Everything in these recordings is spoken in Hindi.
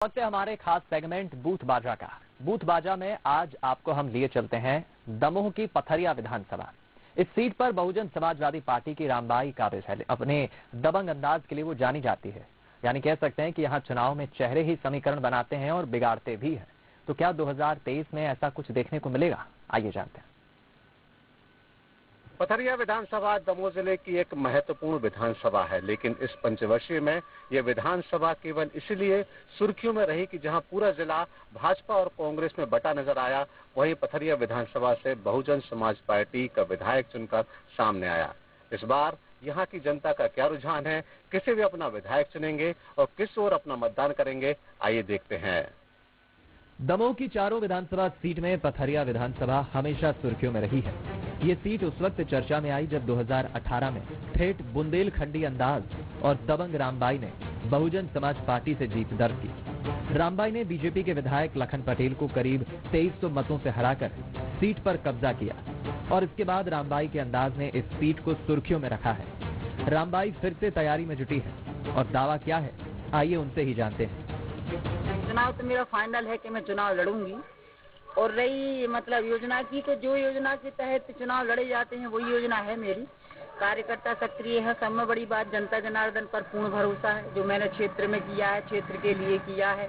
और से हमारे खास सेगमेंट बूथ बाजा का। बूथ बाजा में आज आपको हम लिए चलते हैं दमोह की पथरिया विधानसभा। इस सीट पर बहुजन समाजवादी पार्टी की रामबाई काबिज है। अपने दबंग अंदाज के लिए वो जानी जाती है। यानी कह सकते हैं कि यहाँ चुनाव में चेहरे ही समीकरण बनाते हैं और बिगाड़ते भी हैं। तो क्या 2023 में ऐसा कुछ देखने को मिलेगा? आइए जानते हैं। पथरिया विधानसभा दमोह जिले की एक महत्वपूर्ण विधानसभा है, लेकिन इस पंचवर्षीय में यह विधानसभा केवल इसलिए सुर्खियों में रही कि जहां पूरा जिला भाजपा और कांग्रेस में बटा नजर आया, वहीं पथरिया विधानसभा से बहुजन समाज पार्टी का विधायक चुनकर सामने आया। इस बार यहाँ की जनता का क्या रुझान है, किसे वे अपना विधायक चुनेंगे और किस ओर अपना मतदान करेंगे, आइए देखते हैं। दमोह की चारों विधानसभा सीट में पथरिया विधानसभा हमेशा सुर्खियों में रही है। ये सीट उस वक्त चर्चा में आई जब 2018 में ठेठ बुंदेलखंडी अंदाज और दबंग रामबाई ने बहुजन समाज पार्टी से जीत दर्ज की। रामबाई ने बीजेपी के विधायक लखन पटेल को करीब 2300 मतों से हराकर सीट पर कब्जा किया और इसके बाद रामबाई के अंदाज ने इस सीट को सुर्खियों में रखा है। रामबाई फिर से तैयारी में जुटी है और दावा क्या है, आइए उनसे ही जानते हैं। चुनाव तो मेरा फाइनल है कि मैं चुनाव लड़ूंगी। और रही मतलब योजना की, तो जो योजना के तहत चुनाव लड़े जाते हैं वही योजना है मेरी। कार्यकर्ता सक्रिय है। सब में बड़ी बात जनता जनार्दन पर पूर्ण भरोसा है। जो मैंने क्षेत्र में किया है, क्षेत्र के लिए किया है,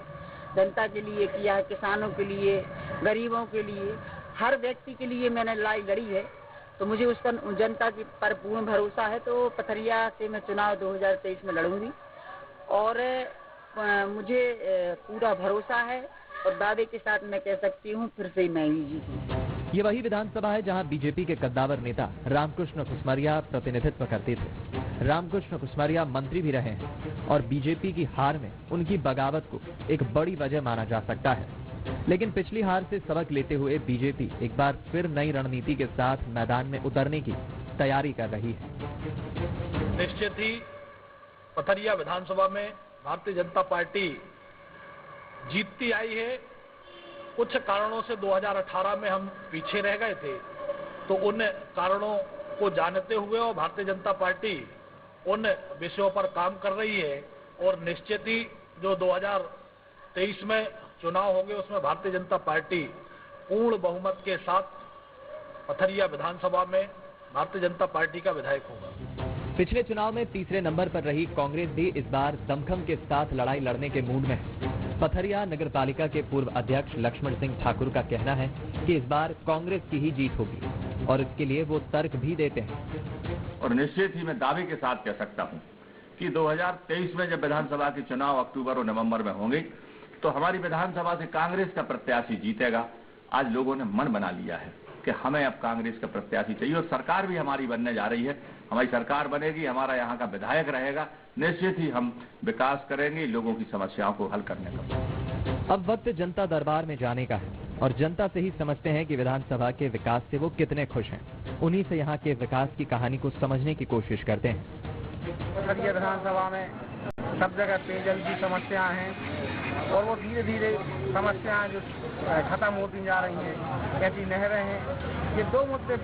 जनता के लिए किया है, किसानों के लिए, गरीबों के लिए, हर व्यक्ति के लिए मैंने लड़ाई लड़ी है। तो मुझे उस पर जनता की पर पूर्ण भरोसा है। तो पथरिया से मैं चुनाव 2023 में लड़ूंगी और मुझे पूरा भरोसा है और दावे के साथ मैं कह सकती हूँ फिर से मैं ही जीतूंगी। ये वही विधानसभा है जहां बीजेपी के कद्दावर नेता रामकृष्ण कुसमरिया प्रतिनिधित्व करते थे। रामकृष्ण कुसमरिया मंत्री भी रहे हैं और बीजेपी की हार में उनकी बगावत को एक बड़ी वजह माना जा सकता है। लेकिन पिछली हार से सबक लेते हुए बीजेपी एक बार फिर नई रणनीति के साथ मैदान में उतरने की तैयारी कर रही है। निश्चित ही पथरिया विधानसभा में भारतीय जनता पार्टी जीतती आई है। कुछ कारणों से 2018 में हम पीछे रह गए थे, तो उन कारणों को जानते हुए और भारतीय जनता पार्टी उन विषयों पर काम कर रही है और निश्चित ही जो 2023 में चुनाव होंगे उसमें भारतीय जनता पार्टी पूर्ण बहुमत के साथ पथरिया विधानसभा में भारतीय जनता पार्टी का विधायक होगा। पिछले चुनाव में तीसरे नंबर पर रही कांग्रेस भी इस बार दमखम के साथ लड़ाई लड़ने के मूड में है। पथरिया नगरपालिका के पूर्व अध्यक्ष लक्ष्मण सिंह ठाकुर का कहना है कि इस बार कांग्रेस की ही जीत होगी और इसके लिए वो तर्क भी देते हैं। और निश्चित ही मैं दावे के साथ कह सकता हूं कि 2023 में जब विधानसभा के चुनाव अक्टूबर और नवंबर में होंगे तो हमारी विधानसभा से कांग्रेस का प्रत्याशी जीतेगा। आज लोगों ने मन बना लिया है कि हमें अब कांग्रेस का प्रत्याशी चाहिए और सरकार भी हमारी बनने जा रही है। हमारी सरकार बनेगी, हमारा यहाँ का विधायक रहेगा। निश्चित ही हम विकास करेंगे, लोगों की समस्याओं को हल करने का। अब वक्त जनता दरबार में जाने का है और जनता से ही समझते हैं कि विधानसभा के विकास से वो कितने खुश हैं। उन्हीं से यहाँ के विकास की कहानी को समझने की कोशिश करते हैं। पथरिया विधानसभा में सब जगह पेयजल की समस्याएं हैं और वो धीरे धीरे समस्याएं जो खत्म होती जा रही हैं। ऐसी नहरें हैं। ये दो मुद्दे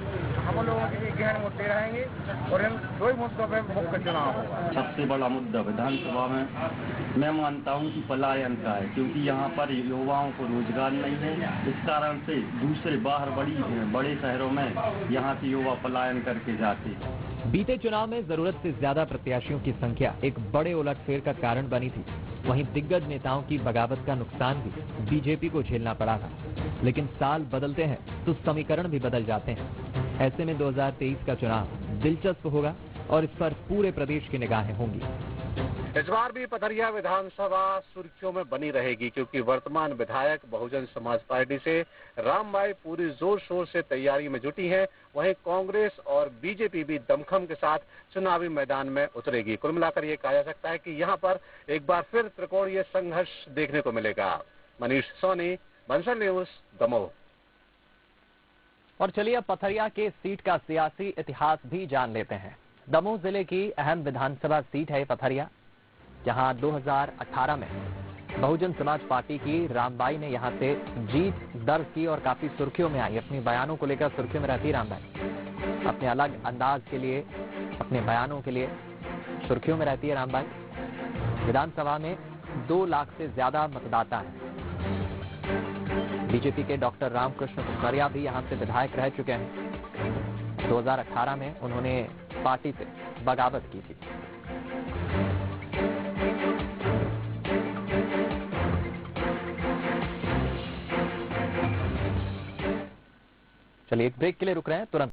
हम लोगों के लिए गहन मुद्दे रहेंगे और इन दो ही मुद्दों पर मुख्य चुनाव होगा। सबसे बड़ा मुद्दा विधानसभा में मैं मानता हूं कि पलायन का है, क्योंकि यहाँ पर युवाओं को रोजगार नहीं है। इस कारण से दूसरे बाहर बड़े शहरों में यहाँ के युवा पलायन करके जाते हैं। बीते चुनाव में जरूरत से ज्यादा प्रत्याशियों की संख्या एक बड़े उलटफेर का कारण बनी थी। वहीं दिग्गज नेताओं की बगावत का नुकसान भी बीजेपी को झेलना पड़ा था। लेकिन साल बदलते हैं तो समीकरण भी बदल जाते हैं। ऐसे में 2023 का चुनाव दिलचस्प होगा और इस पर पूरे प्रदेश की निगाहें होंगी। इस बार भी पथरिया विधानसभा सुर्खियों में बनी रहेगी, क्योंकि वर्तमान विधायक बहुजन समाज पार्टी से रामबाई पूरी जोर शोर से तैयारी में जुटी हैं। वहीं कांग्रेस और बीजेपी भी दमखम के साथ चुनावी मैदान में उतरेगी। कुल मिलाकर ये कहा जा सकता है कि यहाँ पर एक बार फिर त्रिकोणीय संघर्ष देखने को मिलेगा। मनीष सोनी, बंसल न्यूज, दमोह। और चलिए अब पथरिया के सीट का सियासी इतिहास भी जान लेते हैं। दमोह जिले की अहम विधानसभा सीट है पथरिया, जहां 2018 में बहुजन समाज पार्टी की रामबाई ने यहां से जीत दर्ज की और काफी सुर्खियों में आई। अपने बयानों को लेकर सुर्खियों में रहती रामबाई। अपने अलग अंदाज के लिए, अपने बयानों के लिए सुर्खियों में रहती है रामबाई। विधानसभा में 2 लाख से ज्यादा मतदाता हैं। बीजेपी के डॉक्टर रामकृष्ण सुखरिया भी यहां से विधायक रह चुके हैं। 2018 में उन्होंने पार्टी से बगावत की थी। चलिए एक ब्रेक के लिए रुक रहे हैं, तुरंत